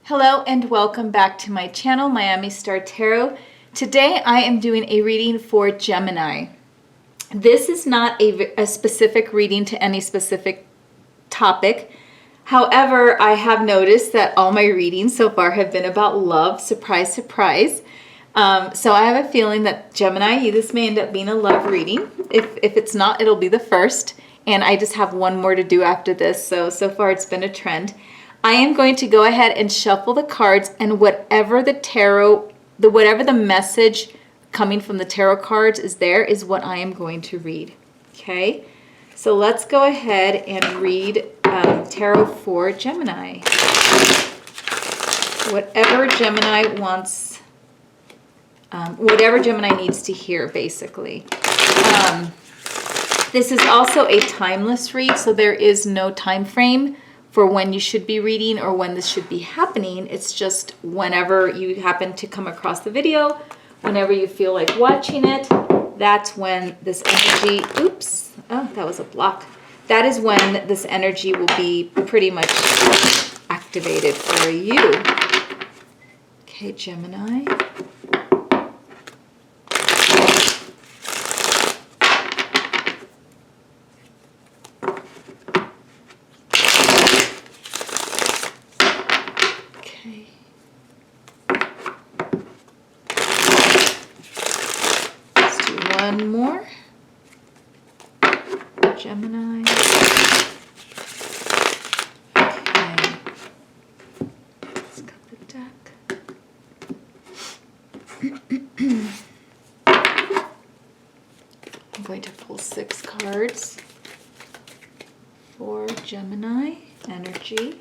Hello and welcome back to my channel, Miami Star Tarot. Today I am doing a reading for Gemini. This is not a specific reading to any specific topic. However, I have noticed that all my readings so far have been about love. Surprise, surprise. So I have a feeling that Gemini, this may end up being a love reading. If it's not, it'll be the first. And I just have one more to do after this. So far it's been a trend. I am going to go ahead and shuffle the cards, and whatever whatever the message coming from the tarot cards is what I am going to read. Okay, so let's go ahead and read tarot for Gemini. Whatever Gemini wants, whatever Gemini needs to hear, basically. This is also a timeless read, so there is no time frame for when you should be reading or when this should be happening. It's just whenever you happen to come across the video, whenever you feel like watching it, that's when this energy, oops, oh, that was a block. That is when this energy will be pretty much activated for you. Okay, Gemini. One more. Gemini. Okay. Let's cut the deck. I'm going to pull 6 cards for Gemini energy.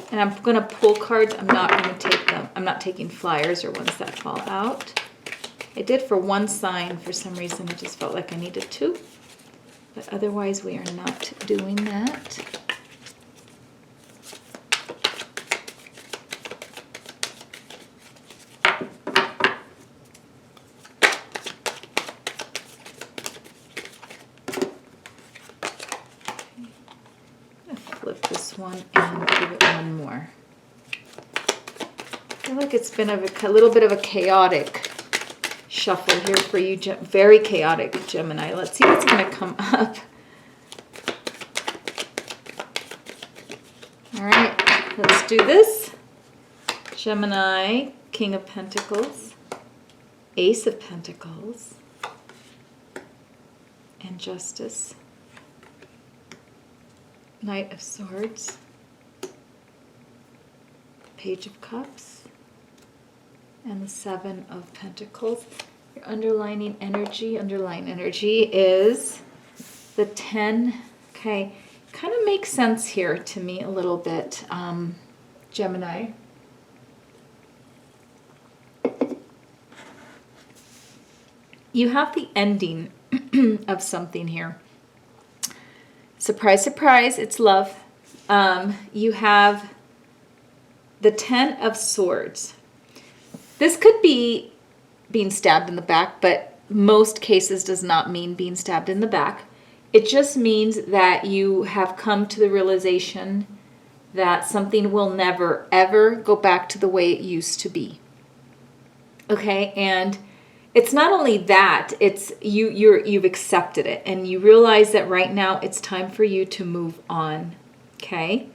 And I'm going to pull cards. I'm not going to take them. I'm not taking flyers or ones that fall out. I did for one sign. For some reason, I just felt like I needed to. But otherwise, we are not doing that. Flip this one and give it one more. I feel like it's been a little bit of a chaotic shuffle here for you, very chaotic, Gemini. Let's see what's going to come up. All right, let's do this. Gemini, King of Pentacles, Ace of Pentacles, and Justice. Knight of Swords, Page of Cups, and the 7 of Pentacles. Your underlying energy is the 10. Okay, kind of makes sense here to me a little bit, Gemini. You have the ending of something here. Surprise, surprise, it's love. You have the 10 of Swords. This could be being stabbed in the back, but most cases does not mean being stabbed in the back. It just means that you have come to the realization that something will never, ever go back to the way it used to be. Okay, and it's not only that, it's you've accepted it and you realize that right now it's time for you to move on. Okay?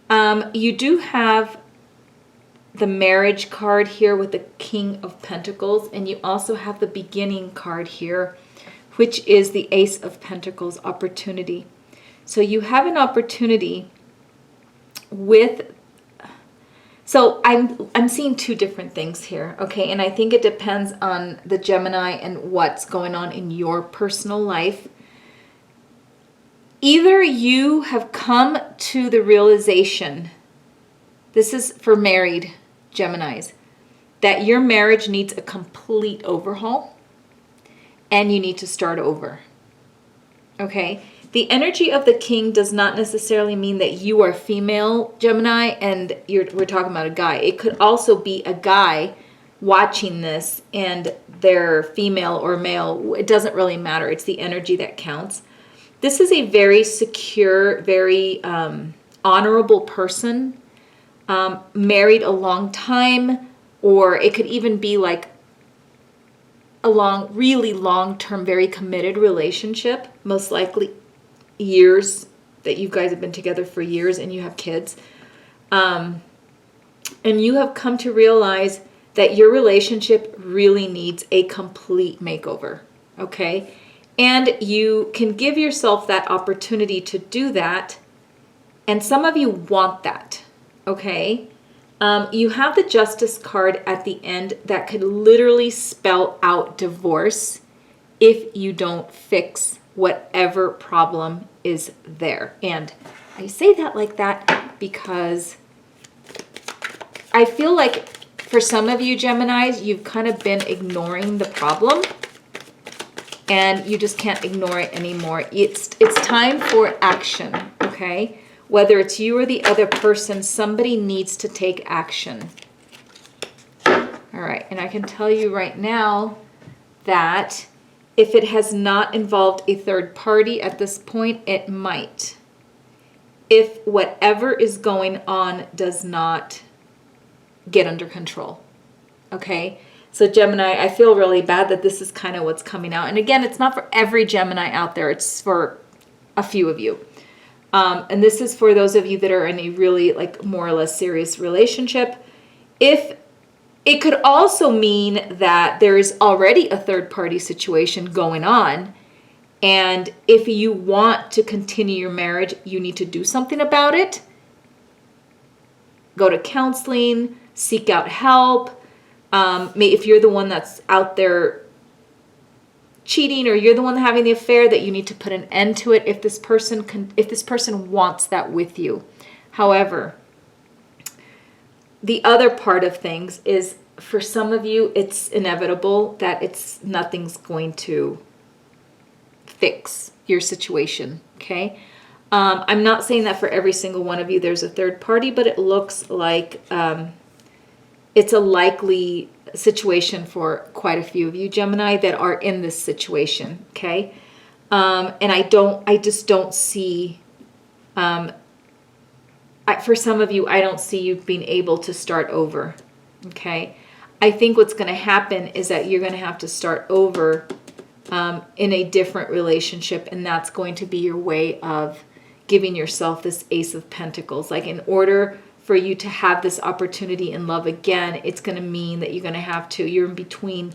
You do have the marriage card here with the King of Pentacles, and you also have the beginning card here, which is the Ace of Pentacles, opportunity. So you have an opportunity with. So I'm seeing 2 different things here, okay? And I think it depends on the Gemini and what's going on in your personal life. Either you have come to the realization, this is for married Geminis, that your marriage needs a complete overhaul and you need to start over, okay? The energy of the King does not necessarily mean that you are female, Gemini, and we're talking about a guy. It could also be a guy watching this and they're female or male. It doesn't really matter. It's the energy that counts. This is a very secure, very honorable person, married a long time, or it could even be like a really long-term, very committed relationship, most likely years, that you guys have been together for years and you have kids. And you have come to realize that your relationship really needs a complete makeover, okay? And you can give yourself that opportunity to do that. And some of you want that, okay? You have the Justice card at the end that could literally spell out divorce if you don't fix whatever problem is there. And I say that like that because I feel like for some of you Geminis, you've kind of been ignoring the problem and you just can't ignore it anymore. It's time for action, okay? Whether it's you or the other person, somebody needs to take action. All right, and I can tell you right now that if it has not involved a third party at this point, it might. If whatever is going on does not get under control, okay? So Gemini, I feel really bad that this is kind of what's coming out. And again, it's not for every Gemini out there. It's for a few of you. And this is for those of you that are in a really like more or less serious relationship. If it could also mean that there is already a third party situation going on, and if you want to continue your marriage, you need to do something about it. Go to counseling, seek out help. If you're the one that's out there cheating, or you're the one having the affair, that you need to put an end to it if this person wants that with you. However, the other part of things is, for some of you, it's inevitable that nothing's going to fix your situation, okay? I'm not saying that for every single one of you there's a third party, but it looks like it's a likely situation for quite a few of you Gemini that are in this situation, okay? And I just don't see, for some of you, I don't see you being able to start over, okay? I think what's going to happen is that you're going to have to start over in a different relationship, and that's going to be your way of giving yourself this Ace of Pentacles. Like, in order for you to have this opportunity in love again, it's going to mean that you're going to have to, you're in between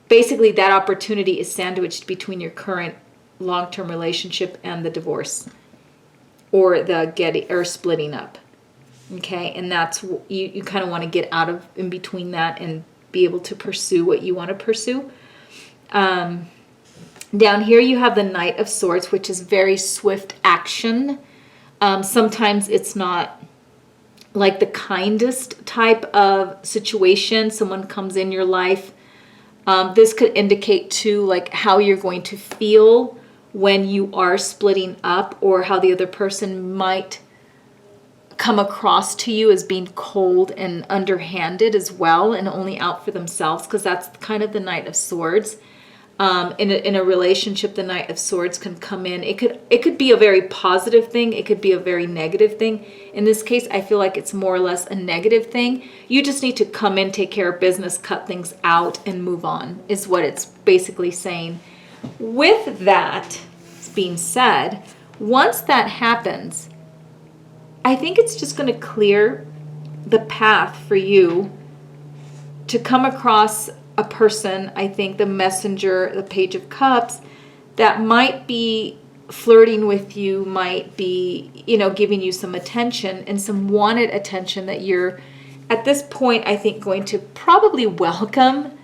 basically that opportunity is sandwiched between your current long-term relationship and the divorce or the splitting up. Okay, and that's, you kind of want to get out of in between that and be able to pursue what you want to pursue. Down here you have the Knight of Swords, which is very swift action. Sometimes it's not like the kindest type of situation. Someone comes in your life. This could indicate too, like, how you're going to feel when you are splitting up, or how the other person might come across to you as being cold and underhanded as well, and only out for themselves, because that's kind of the Knight of Swords. In a relationship, the Knight of Swords can come in. It could be a very positive thing. It could be a very negative thing. In this case, I feel like it's more or less a negative thing. You just need to come in, take care of business, cut things out, and move on, is what it's basically saying. With that being said, once that happens, I think it's just going to clear the path for you to come across a person, I think the Messenger, the Page of Cups, that might be flirting with you, might be, giving you some attention and some wanted attention that you're, at this point, I think, going to probably welcome,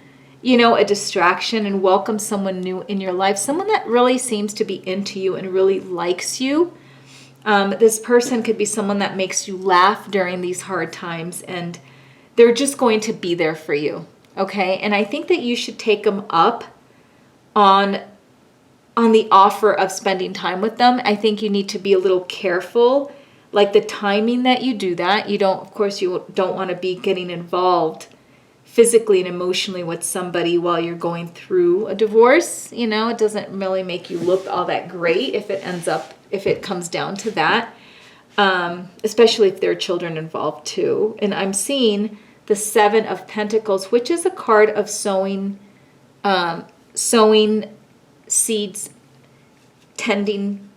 a distraction, and welcome someone new in your life, someone that really seems to be into you and really likes you. This person could be someone that makes you laugh during these hard times, and they're just going to be there for you. Okay, and I think that you should take them up on the offer of spending time with them. I think you need to be a little careful, like the timing that you do that. You don't want to be getting involved physically and emotionally with somebody while you're going through a divorce. You know, it doesn't really make you look all that great if it comes down to that, especially if there are children involved too. And I'm seeing the 7 of Pentacles, which is a card of sowing seeds, tending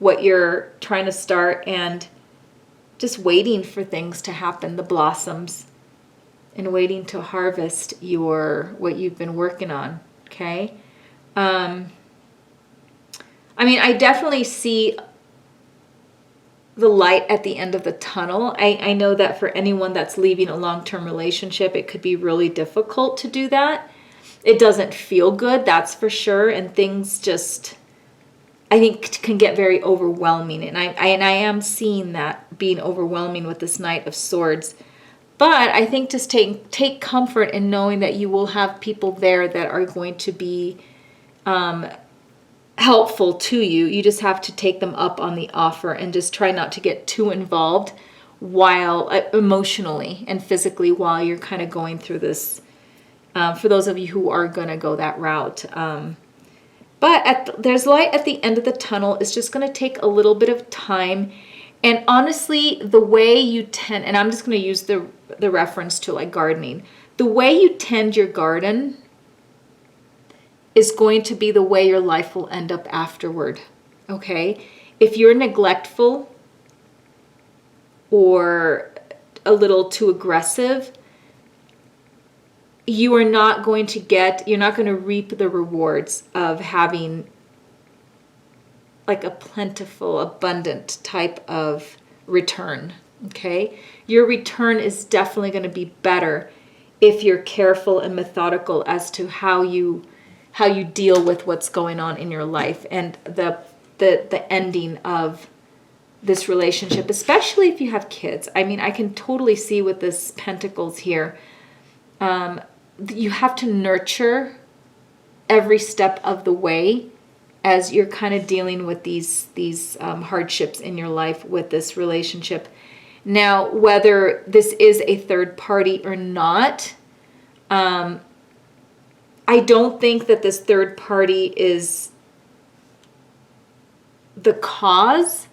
what you're trying to start, and just waiting for things to happen, the blossoms, and waiting to harvest what you've been working on. Okay. I mean, I definitely see the light at the end of the tunnel. I know that for anyone that's leaving a long-term relationship, it could be really difficult to do that. It doesn't feel good, that's for sure. And things just, I think, can get very overwhelming. And I am seeing that being overwhelming with this Knight of Swords. But I think just take comfort in knowing that you will have people there that are going to be helpful to you. You just have to take them up on the offer and just try not to get too involved while emotionally and physically while you're kind of going through this. For those of you who are going to go that route. But there's light at the end of the tunnel. It's just going to take a little bit of time. And honestly, the way you tend, and I'm just going to use the reference to like gardening. The way you tend your garden is going to be the way your life will end up afterward. Okay? If you're neglectful or a little too aggressive, you're not going to reap the rewards of having like a plentiful, abundant type of return. Okay? Your return is definitely going to be better if you're careful and methodical as to how you deal with what's going on in your life and the ending of this relationship, especially if you have kids. I mean, I can totally see with this Pentacles here. You have to nurture every step of the way as you're kind of dealing with these hardships in your life with this relationship. Now, whether this is a third party or not, I don't think that this third party is the cause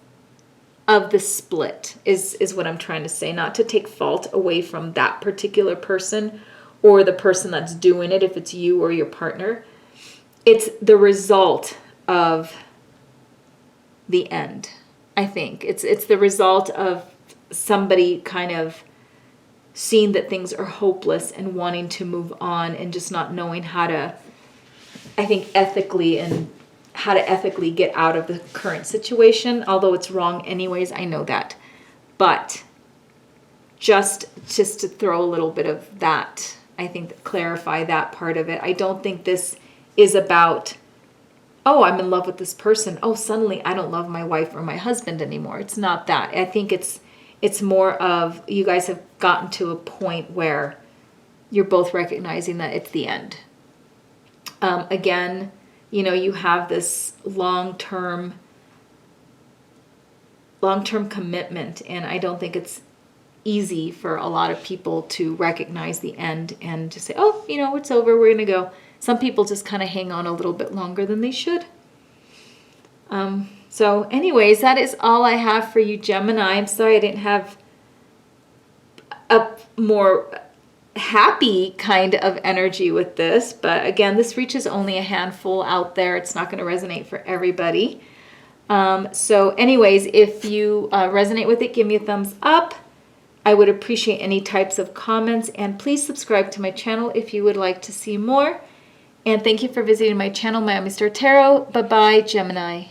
of the split, is what I'm trying to say. Not to take fault away from that particular person or the person that's doing it, if it's you or your partner. It's the result of the end, I think. It's the result of somebody kind of seeing that things are hopeless and wanting to move on and just not knowing how to, I think, ethically get out of the current situation. Although it's wrong anyways, I know that. But just to throw a little bit of that, I think, clarify that part of it. I don't think this is about, oh, I'm in love with this person. Oh, suddenly I don't love my wife or my husband anymore. It's not that. I think it's more of you guys have gotten to a point where you're both recognizing that it's the end. Again, you have this long-term commitment, and I don't think it's easy for a lot of people to recognize the end and to say, oh, it's over, we're gonna go. Some people just kind of hang on a little bit longer than they should. So anyways, that is all I have for you, Gemini. I'm sorry I didn't have a more happy kind of energy with this, but again, this reaches only a handful out there. It's not going to resonate for everybody. So anyways, if you resonate with it, give me a thumbs up. I would appreciate any types of comments, and please subscribe to my channel if you would like to see more. And thank you for visiting my channel, Miami Star Tarot. Bye-bye, Gemini.